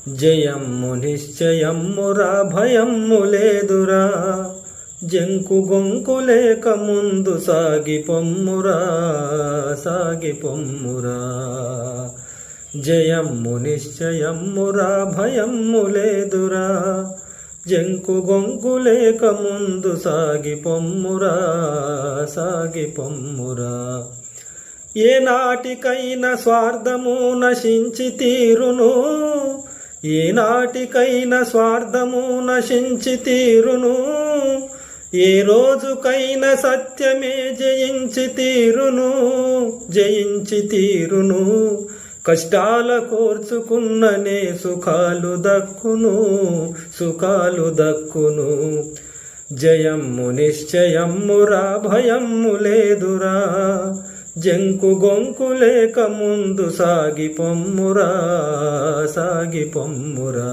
జయమ్ము నిశ్చయమ్మురా భయమ్ము లేదురా, జంకు గొంకు లేక ముందు సాగిపొమ్మురా సాగిపొమ్మురా. జయమ్ము నిశ్చయమ్మురా భయమ్ము లేదురా, జంకు గొంకు లేక ముందు సాగిపొమ్మురా సాగిపొమ్మురా. ఏ నాటికైనా స్వార్థము నశించి తీరును, ఏ నాటికైనా స్వార్థము నశించి తీరును, ఏ రోజుకైనా సత్యమే జయించి తీరును జయించి తీరును. కష్టాల కోర్చుకున్ననే సుఖాలు దక్కును సుఖాలు దక్కును. జయమ్ము నిశ్చయమ్మురా భయమ్ము లేదురా, జంకు గొంకు లేక ముందు సాగిపొమ్మురా సాగిపొమ్మురా.